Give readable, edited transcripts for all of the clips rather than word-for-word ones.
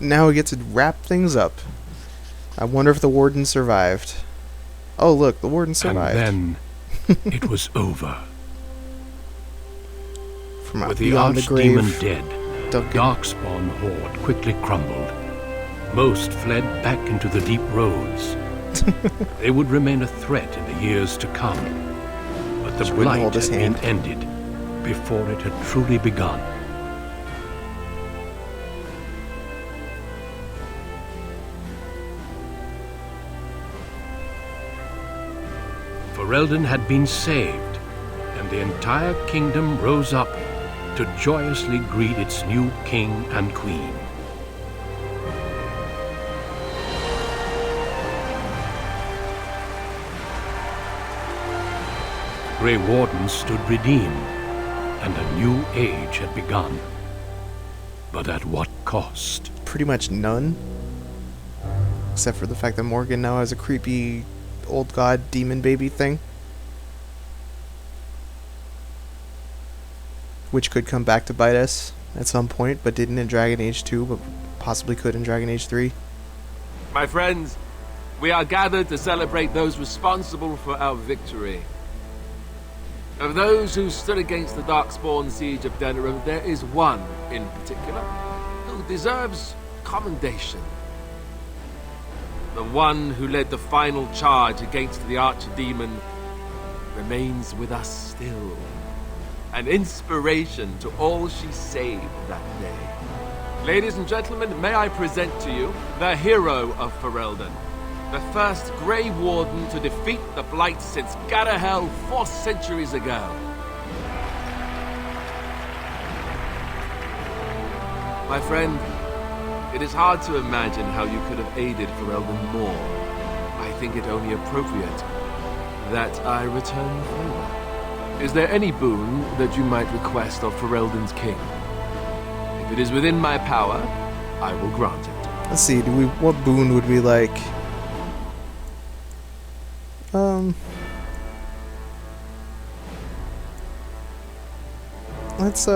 Now we get to wrap things up. I wonder if the warden survived. Oh, look, the warden survived. And then it was over. From out With the beyond the archdemon grave, dead, the Duncan. Darkspawn horde quickly crumbled. Most fled back into the deep roads. They would remain a threat in the years to come. But the Just wouldn't blight hold had his been hand. ended before it had truly begun. Ferelden had been saved, and the entire kingdom rose up to joyously greet its new king and queen. Grey Warden stood redeemed, and a new age had begun. But at what cost? Pretty much none. Except for the fact that Morgan now has a creepy old god demon baby thing. Which could come back to bite us at some point, but didn't in Dragon Age 2, but possibly could in Dragon Age 3. My friends, we are gathered to celebrate those responsible for our victory. Of those who stood against the Darkspawn siege of Denerim, there is one in particular who deserves commendation. The one who led the final charge against the Archdemon remains with us still. An inspiration to all she saved that day. Ladies and gentlemen, may I present to you the hero of Ferelden, the first Grey Warden to defeat the Blight since Garahel 4 centuries ago. My friend, it is hard to imagine how you could have aided Ferelden more. I think it only appropriate that I return the favor. Is there any boon that you might request of Ferelden's king? If it is within my power, I will grant it. Let's see, what boon would we like? Let's,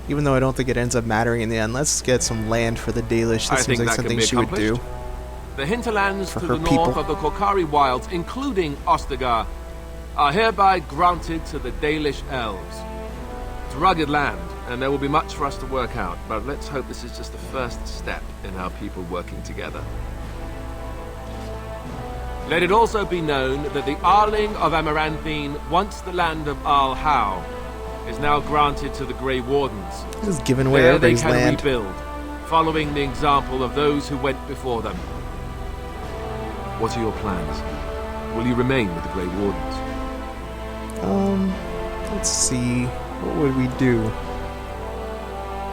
even though I don't think it ends up mattering in the end, let's get some land for the Dalish. That I seems think like that can something be she would do. accomplished. The hinterlands For to her the north people. of the Korkari Wilds, including Ostagar, are hereby granted to the Dalish elves. It's rugged land, and there will be much for us to work out, but let's hope this is just the first step in our people working together. Let it also be known that the Arling of Amaranthine, once the land of Arl Howe, is now granted to the Grey Wardens. Just giving away There they everybody's can land. rebuild, following the example of those who went before them. What are your plans? Will you remain with the Grey Wardens? Let's see. What would we do?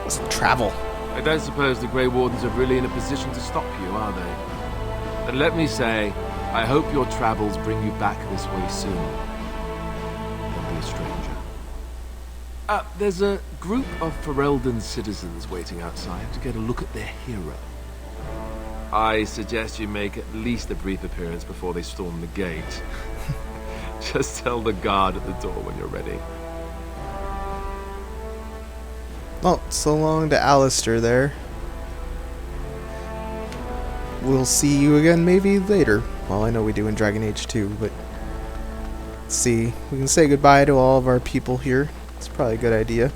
Let's travel. I don't suppose the Grey Wardens are really in a position to stop you, are they? Then let me say, I hope your travels bring you back this way soon. Don't be a stranger. There's a group of Ferelden citizens waiting outside to get a look at their hero. I suggest you make at least a brief appearance before they storm the gate. Just tell the guard at the door when you're ready. Well, so long to Alistair there. We'll see you again maybe later. Well, I know we do in Dragon Age 2, but let's see. We can say goodbye to all of our people here. It's probably a good idea.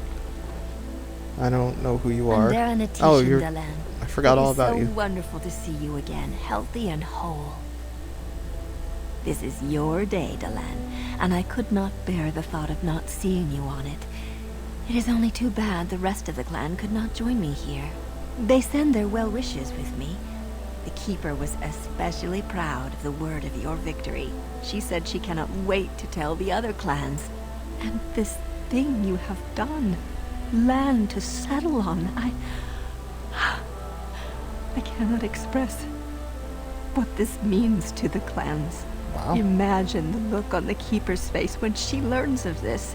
I don't know who you are. Oh, you're... I forgot all about you. It's so wonderful to see you again, healthy and whole. This is your day, Delenn, and I could not bear the thought of not seeing you on it. It is only too bad the rest of the clan could not join me here. They send their well wishes with me. The Keeper was especially proud of the word of your victory. She said she cannot wait to tell the other clans. And this thing you have done, land to settle on, I cannot express what this means to the clans. Wow. Imagine the look on the Keeper's face when she learns of this.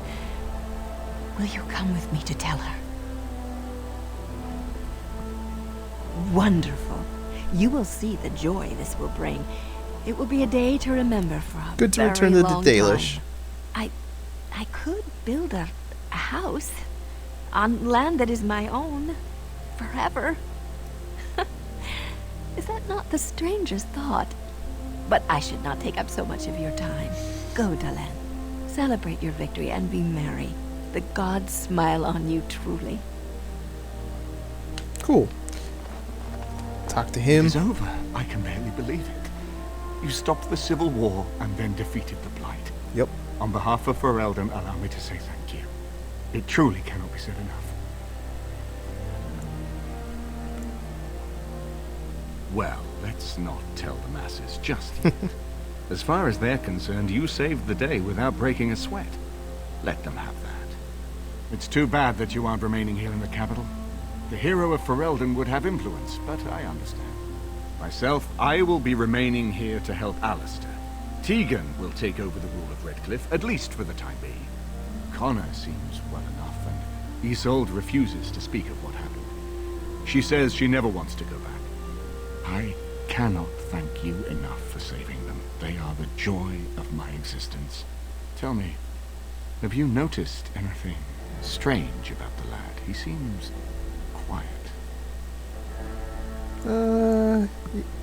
Will you come with me to tell her? Wonderful. You will see the joy this will bring. It will be a day to remember for a Good to very return to the long Dalish. time. I could build a house on land that is my own forever. Is that not the strangest thought? But I should not take up so much of your time. Go, Dalan. Celebrate your victory and be merry. The gods smile on you truly. Cool. Talk to It him. is over. I can barely believe it. You stopped the civil war and then defeated the Blight. Yep. On behalf of Ferelden, allow me to say thank you. It truly cannot be said enough. Well, let's not tell the masses just yet. As far as they're concerned, you saved the day without breaking a sweat. Let them have that. It's too bad that you aren't remaining here in the capital. The hero of Ferelden would have influence, but I understand. Myself, I will be remaining here to help Alistair. Tegan will take over the rule of Redcliffe, at least for the time being. Connor seems well enough, and Isolde refuses to speak of what happened. She says she never wants to go back. I cannot thank you enough for saving them. They are the joy of my existence. Tell me, have you noticed anything strange about the lad? He seems quiet.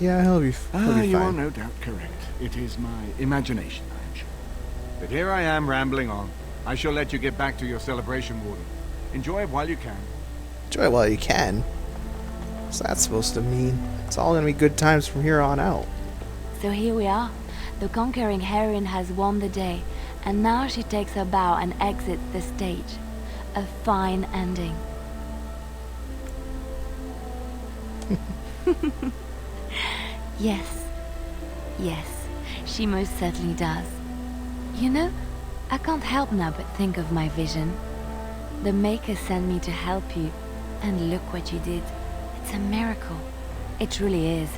Yeah, he'll be fine. You are no doubt correct. It is my imagination, I am sure. But here I am rambling on. I shall let you get back to your celebration, Warden. Enjoy it while you can. Enjoy it while you can. What's that supposed to mean? It's all gonna be good times from here on out. So here we are. The conquering heroine has won the day, and now she takes her bow and exits the stage. A fine ending. Yes. Yes, she most certainly does. You know, I can't help now but think of my vision. The Maker sent me to help you, and look what you did. It's a miracle. It truly is.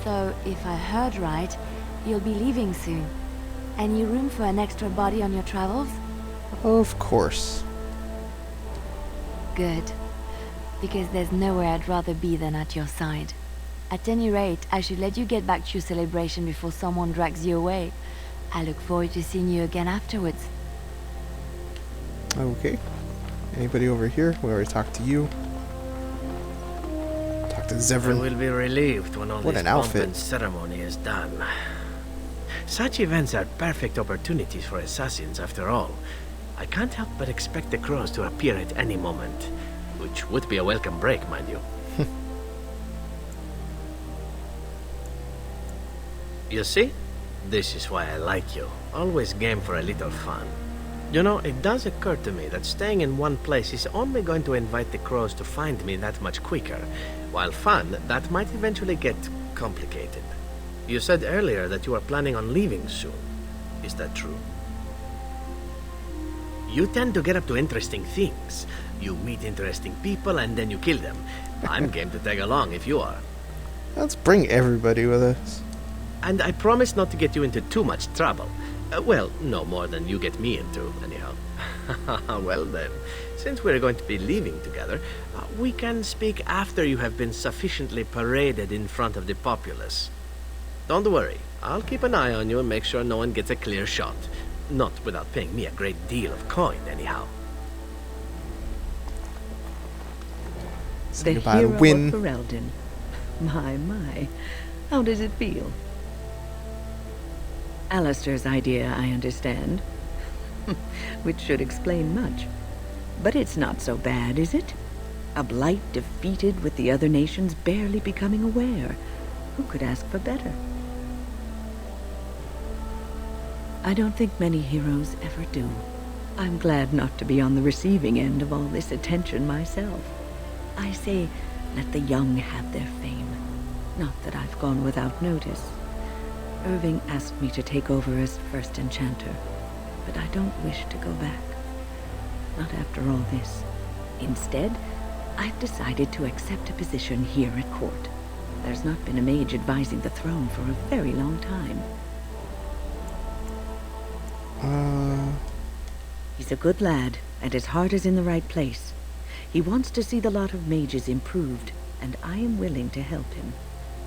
So, if I heard right, you'll be leaving soon. Any room for an extra body on your travels? Of course. Good. Because there's nowhere I'd rather be than at your side. At any rate, I should let you get back to your celebration before someone drags you away. I look forward to seeing you again afterwards. Okay. Anybody over here? We already talked to you. Talk to I Zevran. will be relieved when all What this an pomp outfit. and ceremony is done. Such events are perfect opportunities for assassins, after all. I can't help but expect the crows to appear at any moment, which would be a welcome break, mind you. You see? This is why I like you. Always game for a little fun. You know, it does occur to me that staying in one place is only going to invite the crows to find me that much quicker, while fun, that might eventually get complicated. You said earlier that you are planning on leaving soon. Is that true? You tend to get up to interesting things. You meet interesting people and then you kill them. I'm game to tag along if you are. Let's bring everybody with us. And I promise not to get you into too much trouble. Well, no more than you get me into, anyhow. Well then, since we're going to be leaving together, we can speak after you have been sufficiently paraded in front of the populace. Don't worry, I'll keep an eye on you and make sure no one gets a clear shot. Not without paying me a great deal of coin, anyhow. Say The goodbye to hero Win. of Ferelden. My. How does it feel? Alistair's idea, I understand. Which should explain much. But it's not so bad, is it? A blight defeated with the other nations barely becoming aware. Who could ask for better? I don't think many heroes ever do. I'm glad not to be on the receiving end of all this attention myself. I say, let the young have their fame. Not that I've gone without notice. Irving asked me to take over as first enchanter, but I don't wish to go back. Not after all this. Instead, I've decided to accept a position here at court. There's not been a mage advising the throne for a very long time. He's a good lad, and his heart is in the right place. He wants to see the lot of mages improved, and I am willing to help him.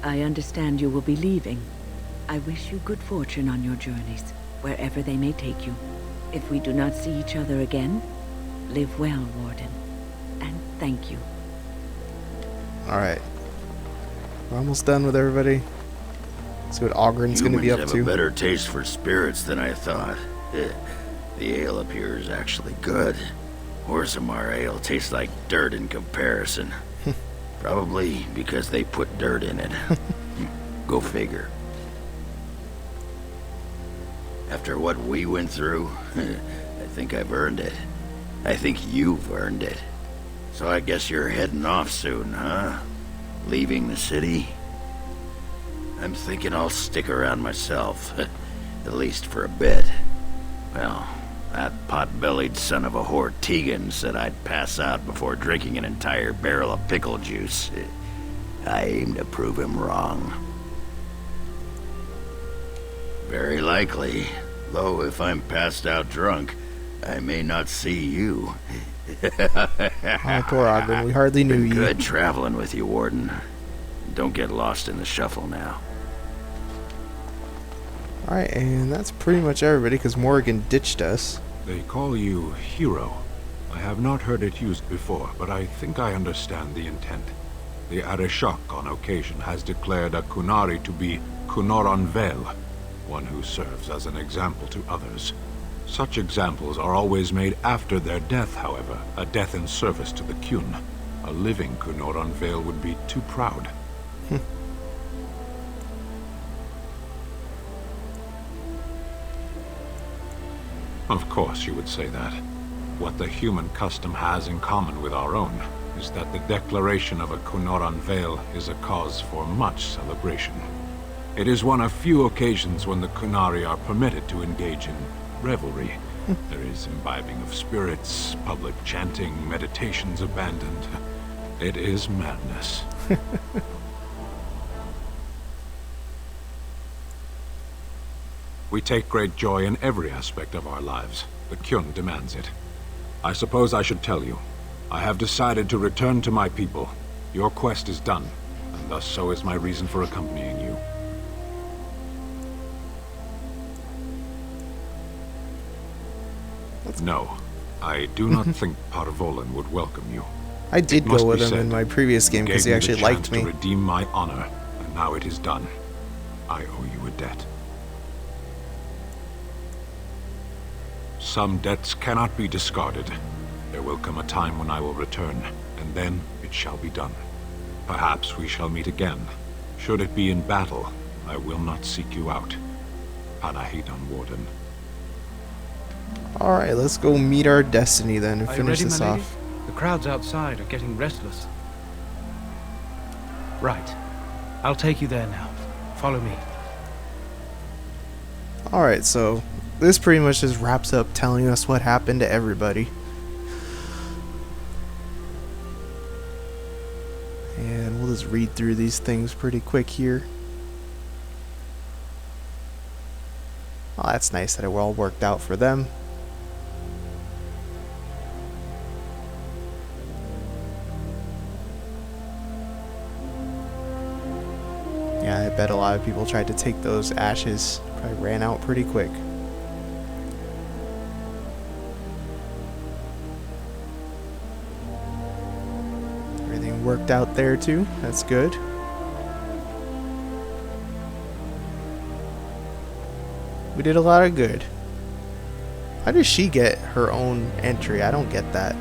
I understand you will be leaving. I wish you good fortune on your journeys, wherever they may take you. If we do not see each other again, live well, Warden. And thank you. Alright. We're almost done with everybody. See what Ogren's going to be up Humans to. have a better taste for spirits than I thought. The ale up here is actually good. Orzammar ale tastes like dirt in comparison. Probably because they put dirt in it. Go figure. After what we went through, I think I've earned it. I think you've earned it. So I guess you're heading off soon, huh? Leaving the city? I'm thinking I'll stick around myself. At least for a bit. Well, that pot-bellied son of a whore Tegan said I'd pass out before drinking an entire barrel of pickle juice. I aim to prove him wrong. Very likely. Though if I'm passed out drunk, I may not see you. Oh, poor Ogren. We hardly knew you. Good traveling with you, Warden. Don't get lost in the shuffle now. Alright, and that's pretty much everybody because Morrigan ditched us. They call you Hero. I have not heard it used before, but I think I understand the intent. The Arishok on occasion has declared a Kunari to be Kunoran Vel, one who serves as an example to others. Such examples are always made after their death, however, a death in service to the Kyun. A living Kunoran Vel would be too proud. Of course you would say that. What the human custom has in common with our own is that the declaration of a Kunoran Vel is a cause for much celebration. It is one of few occasions when the Kunari are permitted to engage in revelry. There is imbibing of spirits, public chanting, meditations abandoned. It is madness. We take great joy in every aspect of our lives. The Kyun demands it. I suppose I should tell you. I have decided to return to my people. Your quest is done, and thus so is my reason for accompanying you. No, I do not think Parvolan would welcome you. I did It must go with be him said, in my previous game because he gave me the actually liked chance me. to redeem my honor, and now it is done. I owe you a debt. Some debts cannot be discarded. There will come a time when I will return, and then it shall be done. Perhaps we shall meet again. Should it be in battle, I will not seek you out. Panahidan, Warden. Alright, let's go meet our destiny then and Are you finish ready, this my lady? off. The crowds outside are getting restless. Right. I'll take you there now. Follow me. Alright, so this pretty much just wraps up telling us what happened to everybody. And we'll just read through these things pretty quick here. Oh, that's nice that it all worked out for them. Yeah, I bet a lot of people tried to take those ashes. Probably ran out pretty quick. Everything worked out there too. That's good. We did a lot of good. How does she get her own entry? I don't get that.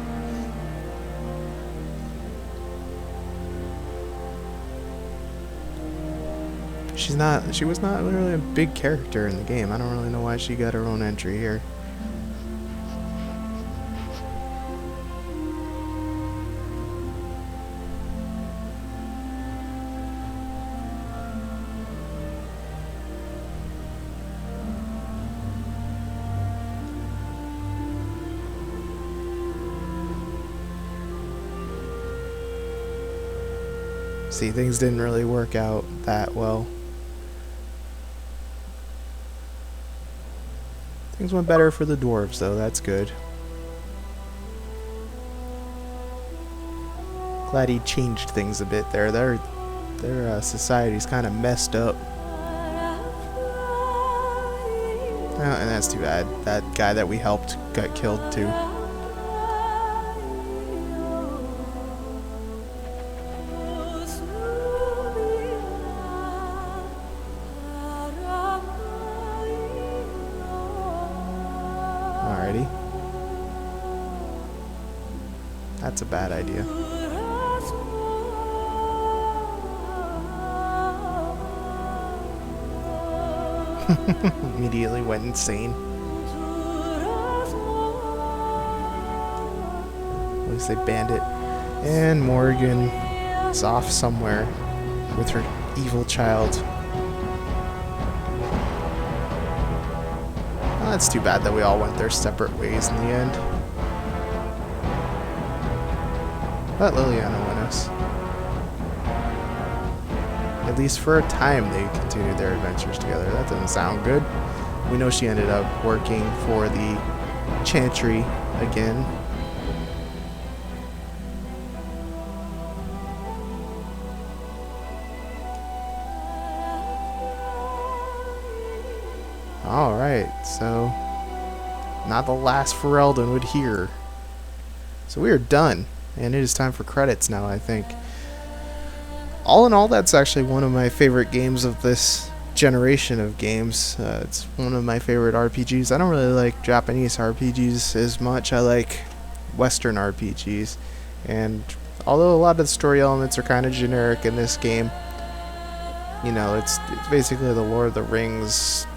She was not really a big character in the game. I don't really know why she got her own entry here. See, things didn't really work out that well. Things went better for the dwarves, though. That's good. Glad he changed things a bit there. Their society's kind of messed up. Oh, and that's too bad. That guy that we helped got killed too. That's a bad idea. Immediately went insane. At least they banned it. And Morrigan is off somewhere with her evil child. Well, that's too bad that we all went their separate ways in the end. Let Liliana win us. At least for a time they continued their adventures together. That doesn't sound good. We know she ended up working for the Chantry again. Alright, so not the last Ferelden would hear. So we are done. And it is time for credits now, I think. All in all, that's actually one of my favorite games of this generation of games. It's one of my favorite RPGs. I don't really like Japanese RPGs as much. I like Western RPGs. And although a lot of the story elements are kind of generic in this game, you know, it's basically the Lord of the Rings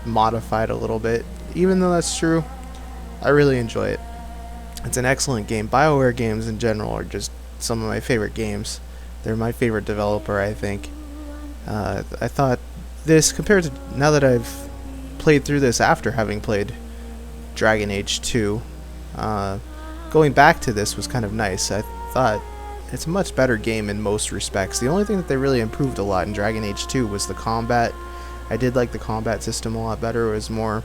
modified a little bit. Even though that's true, I really enjoy it. It's an excellent game. BioWare games in general are just some of my favorite games. They're my favorite developer, I think. I thought this, compared to now that I've played through this after having played Dragon Age 2, going back to this was kind of nice. I thought it's a much better game in most respects. The only thing that they really improved a lot in Dragon Age 2 was the combat. I did like the combat system a lot better. It was more...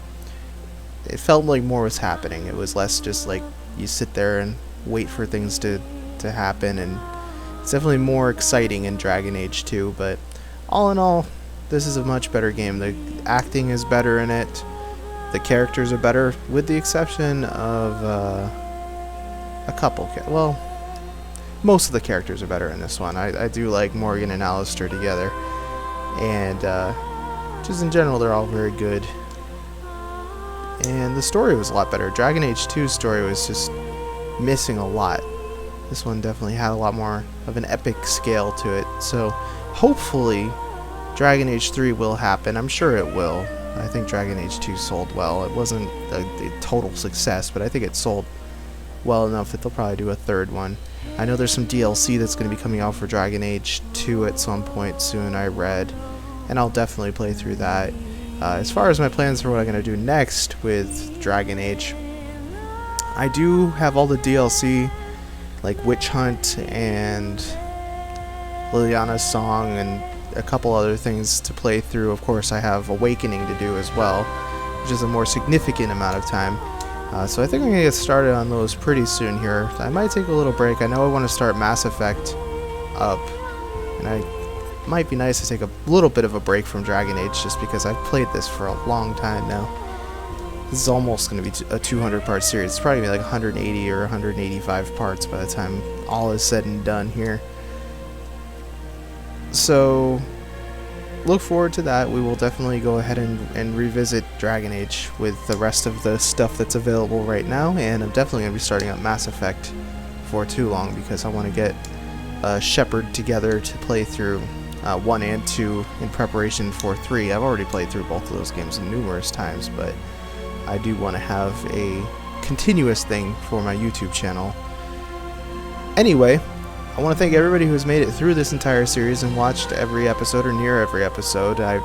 It felt like more was happening. It was less just like you sit there and wait for things to happen, and it's definitely more exciting in Dragon Age 2, but all in all, this is a much better game. The acting is better in it, the characters are better, with the exception of a couple. Well, most of the characters are better in this one. I do like Morgan and Alistair together, and just in general, they're all very good. And the story was a lot better. Dragon Age 2's story was just missing a lot. This one definitely had a lot more of an epic scale to it. So hopefully Dragon Age 3 will happen. I'm sure it will. I think Dragon Age 2 sold well. It wasn't a total success, but I think it sold well enough that they'll probably do a third one. I know there's some DLC that's going to be coming out for Dragon Age 2 at some point soon, I read. And I'll definitely play through that. As far as my plans for what I'm going to do next with Dragon Age, I do have all the DLC, like Witch Hunt and Liliana's Song and a couple other things to play through. Of course, I have Awakening to do as well, which is a more significant amount of time. So I think I'm going to get started on those pretty soon here. I might take a little break. I know I want to start Mass Effect up, and it might be nice to take a little bit of a break from Dragon Age just because I've played this for a long time now. This is almost going to be a 200-part series. It's probably like 180 or 185 parts by the time all is said and done here. So look forward to that. We will definitely go ahead and revisit Dragon Age with the rest of the stuff that's available right now, and I'm definitely going to be starting up Mass Effect before too long because I want to get Shepard together to play through 1 and 2 in preparation for 3. I've already played through both of those games numerous times, but I do want to have a continuous thing for my YouTube channel. Anyway, I want to thank everybody who has made it through this entire series and watched every episode or near every episode. I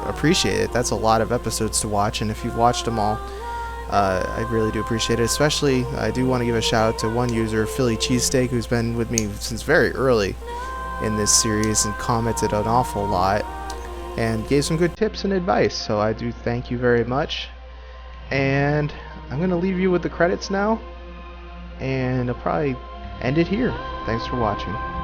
appreciate it. That's a lot of episodes to watch, and if you've watched them all, I really do appreciate it. Especially, I do want to give a shout out to one user, Philly Cheesesteak, who's been with me since very early in this series and commented an awful lot and gave some good tips and advice. So I do thank you very much. And I'm going to leave you with the credits now, and I'll probably end it here. Thanks for watching.